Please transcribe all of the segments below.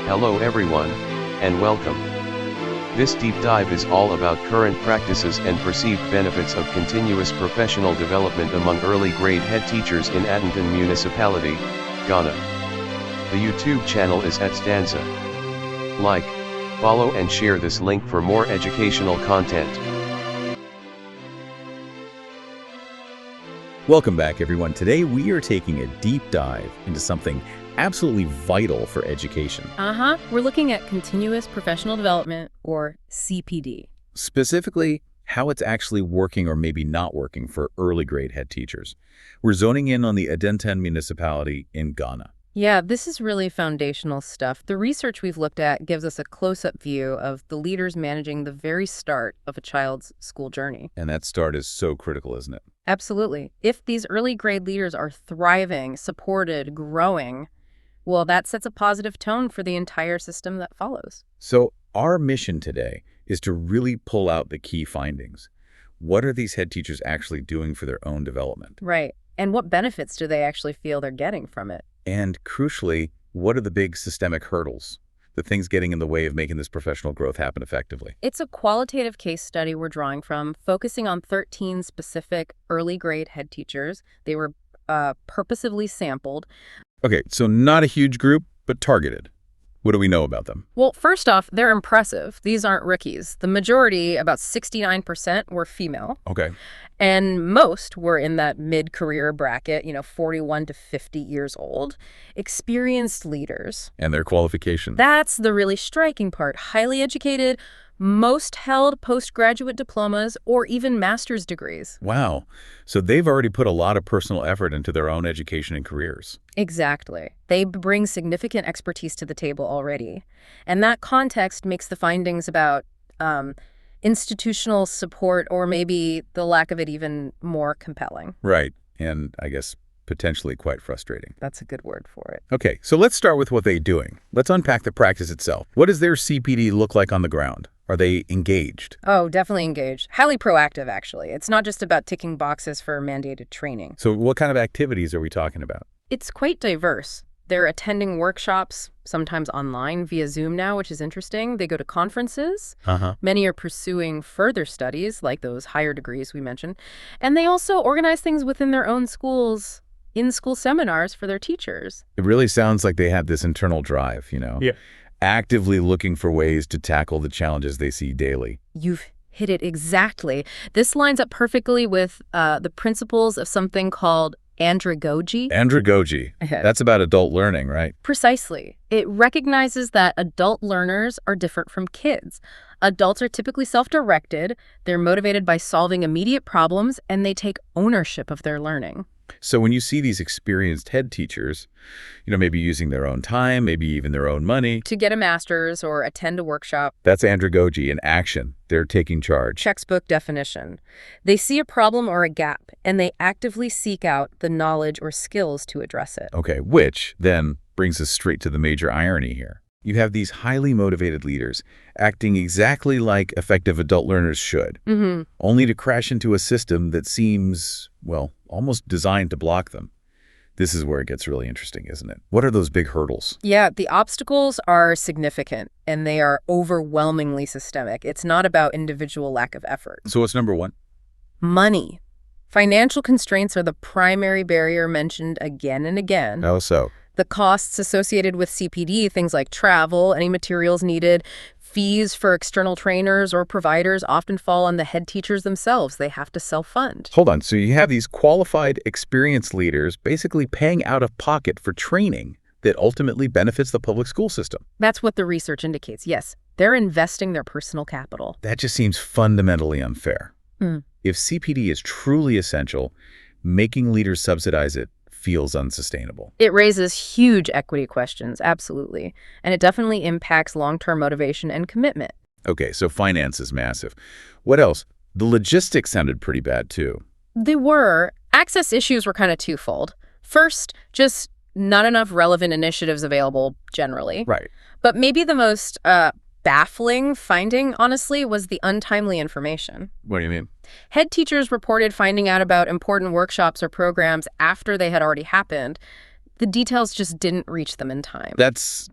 Hello everyone, and welcome. This deep dive is all about current practices and perceived benefits of continuous professional development among early grade head teachers in Adentan Municipality, Ghana. The YouTube channel is at Stanza. Like, follow and share this link for more educational content. Welcome back, everyone. Today we are taking a deep dive into something absolutely vital for education. We're looking at continuous professional development, or CPD. Specifically, how it's actually working or maybe not working for early grade head teachers. We're zoning in on the Adentan Municipality in Ghana. Yeah, this is really foundational stuff. The research we've looked at gives us a close-up view of the leaders managing the very start of a child's school journey. And that start is so critical, isn't it? Absolutely. If these early grade leaders are thriving, supported, growing, well, that sets a positive tone for the entire system that follows. So our mission today is to really pull out the key findings. What are these head teachers actually doing for their own development? Right. And what benefits do they actually feel they're getting from it? And crucially, what are the big systemic hurdles, the things getting in the way of making this professional growth happen effectively? It's a qualitative case study we're drawing from, focusing on 13 specific early grade head teachers. They were purposefully sampled. Okay, so not a huge group, but targeted. What do we know about them? Well, first off, they're impressive. These aren't rookies. The majority, about 69%, were female. Okay. And most were in that mid-career bracket, 41 to 50 years old. Experienced leaders. And their qualifications. That's the really striking part. Highly educated, most held postgraduate diplomas or even master's degrees. Wow. So they've already put a lot of personal effort into their own education and careers. Exactly. They bring significant expertise to the table already. And that context makes the findings about institutional support, or maybe the lack of it, even more compelling. Right. And I guess potentially quite frustrating. That's a good word for it. Okay, so let's start with what they're doing. Let's unpack the practice itself. What does their CPD look like on the ground? Are they engaged? Oh, definitely engaged. Highly proactive, actually. It's not just about ticking boxes for mandated training. So what kind of activities are we talking about? It's quite diverse. They're attending workshops, sometimes online via Zoom now, which is interesting. They go to conferences. Many are pursuing further studies, like those higher degrees we mentioned. And they also organize things within their own schools, in-school seminars for their teachers. It really sounds like they have this internal drive, Yeah. actively looking for ways to tackle the challenges they see daily. You've hit it exactly. This lines up perfectly with the principles of something called andragogy. Andragogy. That's about adult learning, right? Precisely. It recognizes that adult learners are different from kids. Adults are typically self-directed, they're motivated by solving immediate problems, and they take ownership of their learning. So when you see these experienced head teachers, maybe using their own time, maybe even their own money, To get a master's or attend a workshop. that's andragogy in action. They're taking charge. Textbook definition. They see a problem or a gap, and they actively seek out the knowledge or skills to address it. Okay, which then brings us straight to the major irony here. You have these highly motivated leaders acting exactly like effective adult learners should, only to crash into a system that seems, well, almost designed to block them. This is where it gets really interesting, isn't it? What are those big hurdles? Yeah, the obstacles are significant, and they are overwhelmingly systemic. It's not about individual lack of effort. So what's number one? Money. Financial constraints are the primary barrier mentioned again and again. How so? The costs associated with CPD, things like travel, any materials needed, fees for external trainers or providers often fall on the head teachers themselves. They have to self-fund. Hold on. So you have these qualified, experienced leaders basically paying out of pocket for training that ultimately benefits the public school system. That's what the research indicates. Yes, they're investing their personal capital. That just seems fundamentally unfair. If CPD is truly essential, making leaders subsidize it feels unsustainable. It raises huge equity questions, absolutely. And it definitely impacts long-term motivation and commitment. Okay, so finance is massive. What else? The logistics sounded pretty bad, too. They were. Access issues were kind of twofold. First, just not enough relevant initiatives available generally. Right. But maybe the most baffling finding, honestly, was the untimely information. What do you mean? Head teachers reported finding out about important workshops or programs after they had already happened. The details just didn't reach them in time. That's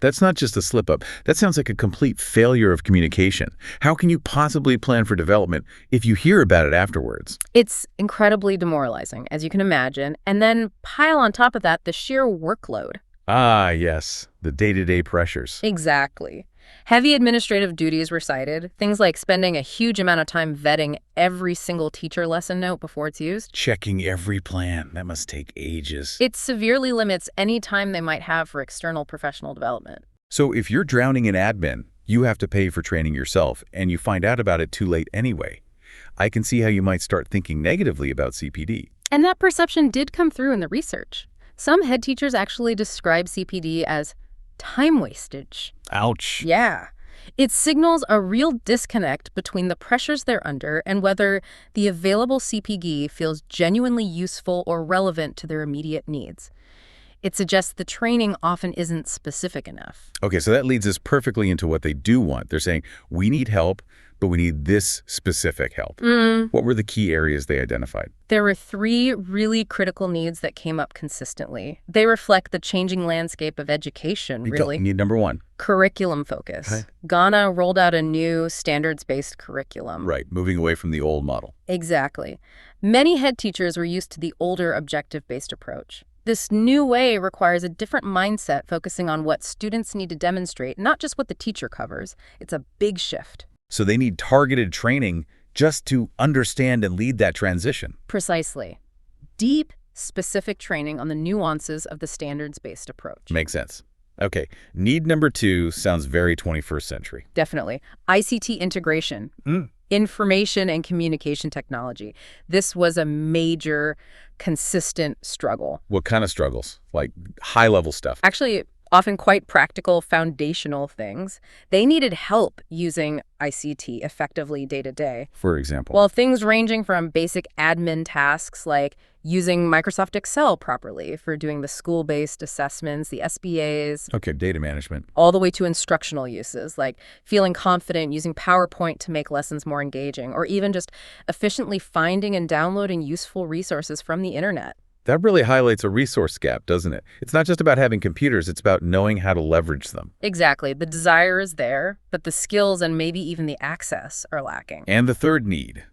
That's not just a slip-up. That sounds like a complete failure of communication. How can you possibly plan for development if you hear about it afterwards? It's incredibly demoralizing, as you can imagine, and then pile on top of that the sheer workload. Ah, yes, the day-to-day pressures. Exactly. Heavy administrative duties were cited, things like spending a huge amount of time vetting every single teacher lesson note before it's used. Checking every plan. That must take ages. It severely limits any time they might have for external professional development. So if you're drowning in admin, you have to pay for training yourself, and you find out about it too late anyway. I can see how you might start thinking negatively about CPD. And that perception did come through in the research. Some head teachers actually describe CPD as time wastage. Ouch. Yeah. It signals a real disconnect between the pressures they're under and whether the available CPD feels genuinely useful or relevant to their immediate needs. It suggests the training often isn't specific enough. Okay, so that leads us perfectly into what they do want. They're saying, we need help, but we need this specific help. What were the key areas they identified? There were 3 really critical needs that came up consistently. They reflect the changing landscape of education, really. Need number 1. Curriculum focus. Okay. Ghana rolled out a new standards-based curriculum. Right, moving away from the old model. Exactly. Many head teachers were used to the older objective-based approach. This new way requires a different mindset focusing on what students need to demonstrate, not just what the teacher covers. It's a big shift. So they need targeted training just to understand and lead that transition. Precisely. Deep, specific training on the nuances of the standards-based approach. Makes sense. Okay, need number 2 sounds very 21st century. Definitely. ICT integration. Information and communication technology. This was a major, consistent struggle. What kind of struggles? Like high-level stuff? Actually, often quite practical, foundational things. They needed help using ICT effectively day to day. For example? Well, things ranging from basic admin tasks like using Microsoft Excel properly for doing the school-based assessments, the SBAs. Okay, data management. All the way to instructional uses, like feeling confident using PowerPoint to make lessons more engaging, or even just efficiently finding and downloading useful resources from the internet. That really highlights a resource gap, doesn't it? It's not just about having computers, it's about knowing how to leverage them. Exactly. The desire is there, but the skills and maybe even the access are lacking. And the third need.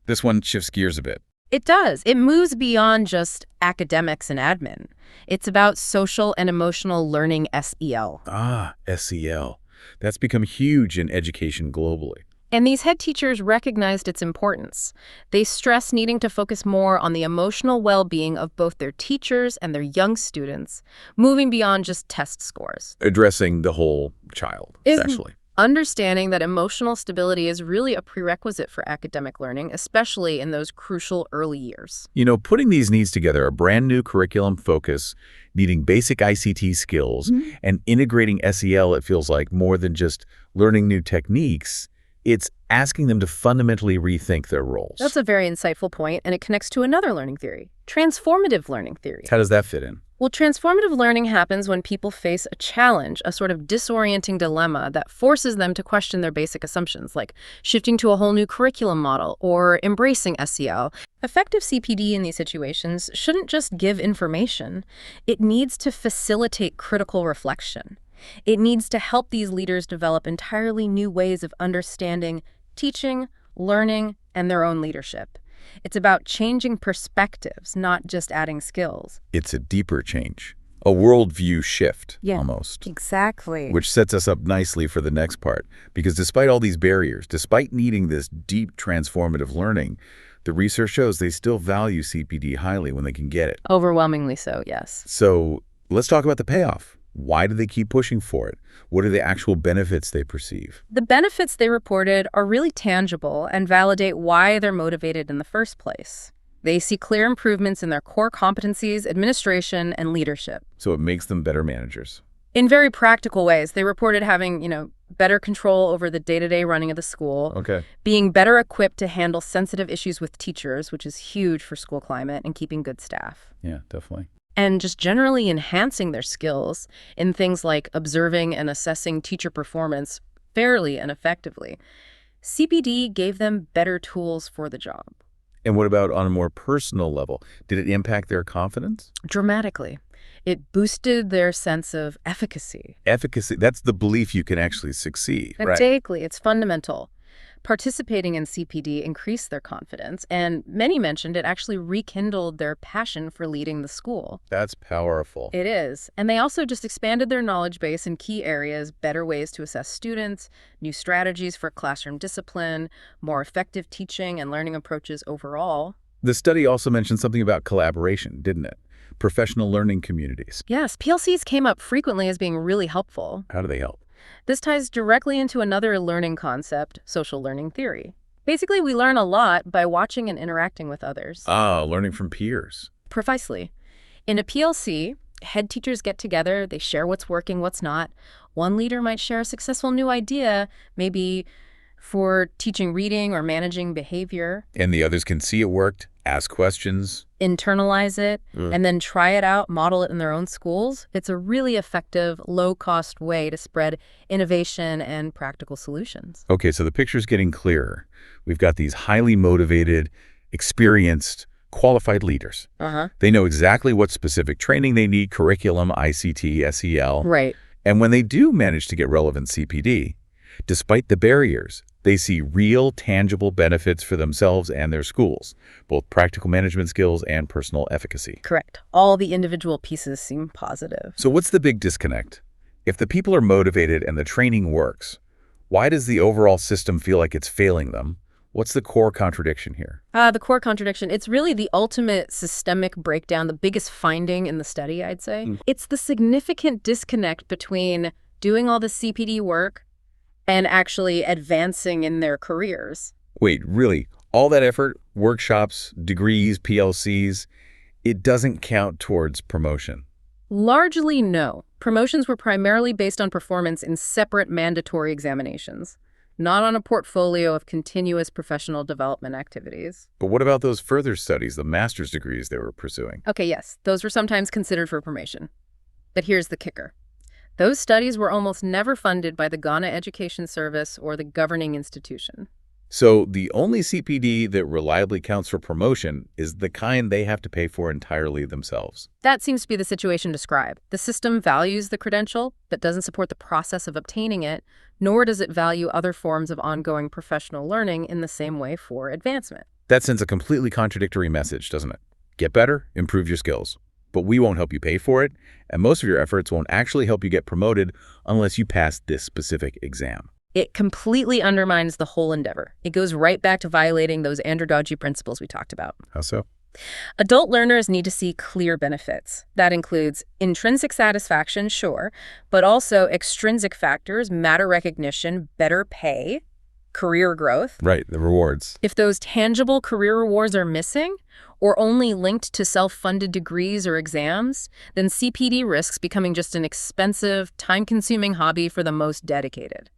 This one shifts gears a bit. It does. It moves beyond just academics and admin. It's about social and emotional learning, SEL. Ah, SEL. That's become huge in education globally. And these head teachers recognized its importance. They stress needing to focus more on the emotional well-being of both their teachers and their young students, moving beyond just test scores. Addressing the whole child, essentially. Understanding that emotional stability is really a prerequisite for academic learning, especially in those crucial early years. You know, putting these needs together, a brand new curriculum focus, needing basic ICT skills, and integrating SEL, it feels like more than just learning new techniques. It's asking them to fundamentally rethink their roles. That's a very insightful point, and it connects to another learning theory, transformative learning theory. How does that fit in? Well, transformative learning happens when people face a challenge, a sort of disorienting dilemma that forces them to question their basic assumptions, like shifting to a whole new curriculum model or embracing SEL. Effective CPD in these situations shouldn't just give information. It needs to facilitate critical reflection. It needs to help these leaders develop entirely new ways of understanding, teaching, learning, and their own leadership. It's about changing perspectives, not just adding skills. It's a deeper change, a worldview shift, almost. Exactly. Which sets us up nicely for the next part, because despite all these barriers, despite needing this deep transformative learning, the research shows they still value CPD highly when they can get it. Overwhelmingly so, yes. So let's talk about the payoff. Why do they keep pushing for it? What are the actual benefits they perceive? The benefits they reported are really tangible and validate why they're motivated in the first place. They see clear improvements in their core competencies, administration, and leadership. So it makes them better managers. In very practical ways, they reported having, better control over the day-to-day running of the school, being better equipped to handle sensitive issues with teachers, which is huge for school climate, and keeping good staff. Yeah, definitely. And just generally enhancing their skills in things like observing and assessing teacher performance fairly and effectively. CPD gave them better tools for the job. And what about on a more personal level? Did it impact their confidence? Dramatically. It boosted their sense of efficacy. Efficacy, that's the belief you can actually succeed, right? Exactly. It's fundamental. Participating in CPD increased their confidence, and many mentioned it actually rekindled their passion for leading the school. That's powerful. It is. And they also just expanded their knowledge base in key areas, better ways to assess students, new strategies for classroom discipline, more effective teaching and learning approaches overall. The study also mentioned something about collaboration, didn't it? Professional learning communities. Yes, PLCs came up frequently as being really helpful. How do they help? This ties directly into another learning concept, social learning theory. Basically, we learn a lot by watching and interacting with others. Ah, learning from peers. Precisely. In a PLC, head teachers get together, they share what's working, what's not. One leader might share a successful new idea, maybe for teaching reading or managing behavior. And the others can see it worked, ask questions. Internalize it, and then try it out, model it in their own schools. It's a really effective, low-cost way to spread innovation and practical solutions. Okay, so the picture's getting clearer. We've got these highly motivated, experienced, qualified leaders. They know exactly what specific training they need, curriculum, ICT, SEL. Right. And when they do manage to get relevant CPD, despite the barriers, they see real, tangible benefits for themselves and their schools, both practical management skills and personal efficacy. Correct. All the individual pieces seem positive. So what's the big disconnect? If the people are motivated and the training works, why does the overall system feel like it's failing them? What's the core contradiction here? The core contradiction, it's really the ultimate systemic breakdown, the biggest finding in the study, I'd say. It's the significant disconnect between doing all the CPD work and actually advancing in their careers. Wait, really? All that effort, workshops, degrees, PLCs, it doesn't count towards promotion? Largely, no. Promotions were primarily based on performance in separate mandatory examinations, not on a portfolio of continuous professional development activities. But what about those further studies, the master's degrees they were pursuing? Okay, yes, those were sometimes considered for promotion. But here's the kicker. Those studies were almost never funded by the Ghana Education Service or the governing institution. So the only CPD that reliably counts for promotion is the kind they have to pay for entirely themselves. That seems to be the situation described. The system values the credential, but doesn't support the process of obtaining it, nor does it value other forms of ongoing professional learning in the same way for advancement. That sends a completely contradictory message, doesn't it? Get better, improve your skills. But we won't help you pay for it, and most of your efforts won't actually help you get promoted unless you pass this specific exam. It completely undermines the whole endeavor. It goes right back to violating those andragogy principles we talked about. How so? Adult learners need to see clear benefits. That includes intrinsic satisfaction, sure, but also extrinsic factors, matter recognition, better pay, career growth. Right, the rewards. If those tangible career rewards are missing or only linked to self-funded degrees or exams, then CPD risks becoming just an expensive, time-consuming hobby for the most dedicated.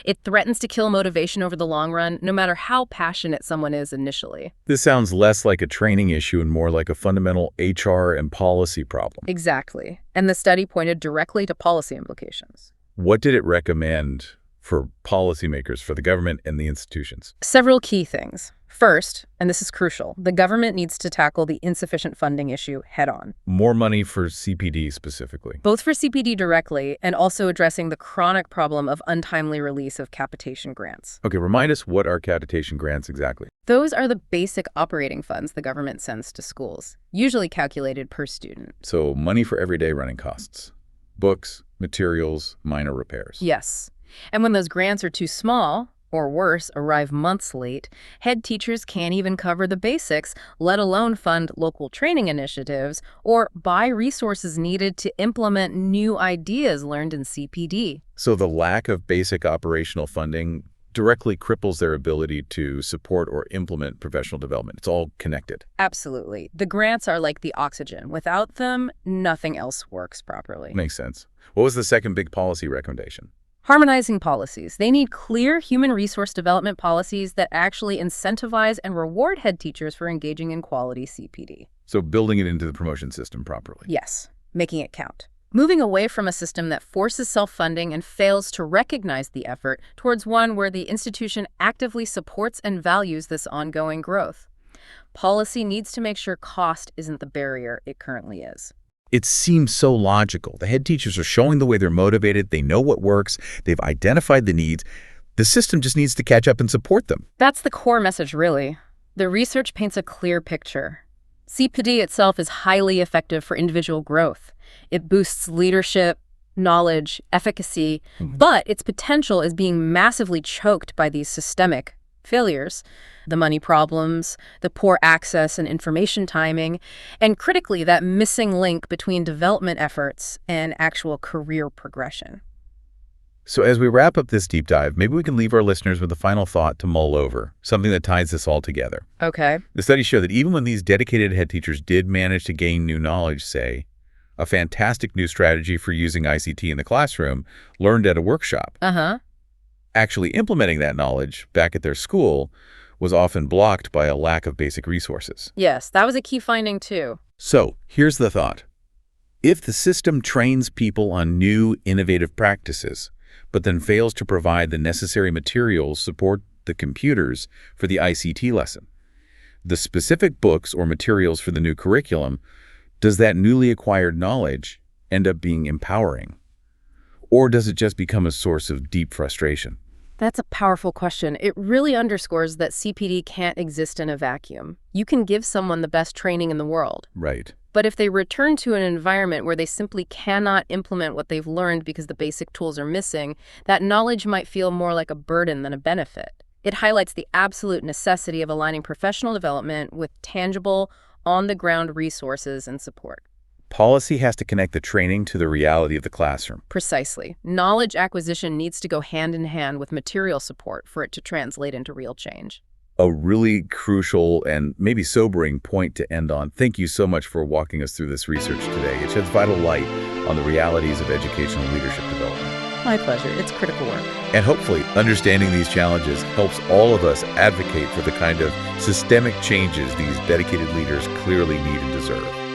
It threatens to kill motivation over the long run, no matter how passionate someone is initially. This sounds less like a training issue and more like a fundamental HR and policy problem. Exactly. And the study pointed directly to policy implications. What did it recommend for policymakers, for the government and the institutions? Several key things. First, and this is crucial, the government needs to tackle the insufficient funding issue head-on. More money for CPD specifically. Both for CPD directly and also addressing the chronic problem of untimely release of capitation grants. Okay, remind us, what are capitation grants exactly? Those are the basic operating funds the government sends to schools, usually calculated per student. So money for everyday running costs. Books, materials, minor repairs. Yes. And when those grants are too small, or worse, arrive months late, head teachers can't even cover the basics, let alone fund local training initiatives or buy resources needed to implement new ideas learned in CPD. So the lack of basic operational funding directly cripples their ability to support or implement professional development. It's all connected. Absolutely. The grants are like the oxygen. Without them, nothing else works properly. Makes sense. What was the second big policy recommendation? Harmonizing policies. They need clear human resource development policies that actually incentivize and reward head teachers for engaging in quality CPD. So building it into the promotion system properly. Yes, making it count. Moving away from a system that forces self-funding and fails to recognize the effort towards one where the institution actively supports and values this ongoing growth. Policy needs to make sure cost isn't the barrier it currently is. It seems so logical. The head teachers are showing the way they're motivated. They know what works. They've identified the needs. The system just needs to catch up and support them. That's the core message, really. The research paints a clear picture. CPD itself is highly effective for individual growth. It boosts leadership, knowledge, efficacy, but its potential is being massively choked by these systemic failures. The money problems, the poor access and information timing, and critically, that missing link between development efforts and actual career progression. So as we wrap up this deep dive, maybe we can leave our listeners with a final thought to mull over, something that ties this all together. Okay. The studies show that even when these dedicated head teachers did manage to gain new knowledge, say, a fantastic new strategy for using ICT in the classroom learned at a workshop, actually implementing that knowledge back at their school was often blocked by a lack of basic resources. Yes, that was a key finding too. So here's the thought. If the system trains people on new, innovative practices, but then fails to provide the necessary materials support the computers for the ICT lesson, the specific books or materials for the new curriculum, does that newly acquired knowledge end up being empowering? Or does it just become a source of deep frustration? That's a powerful question. It really underscores that CPD can't exist in a vacuum. You can give someone the best training in the world. Right. But if they return to an environment where they simply cannot implement what they've learned because the basic tools are missing, that knowledge might feel more like a burden than a benefit. It highlights the absolute necessity of aligning professional development with tangible, on-the-ground resources and support. Policy has to connect the training to the reality of the classroom. Precisely. Knowledge acquisition needs to go hand in hand with material support for it to translate into real change. A really crucial and maybe sobering point to end on. Thank you so much for walking us through this research today. It sheds vital light on the realities of educational leadership development. My pleasure. It's critical work. And hopefully, understanding these challenges helps all of us advocate for the kind of systemic changes these dedicated leaders clearly need and deserve.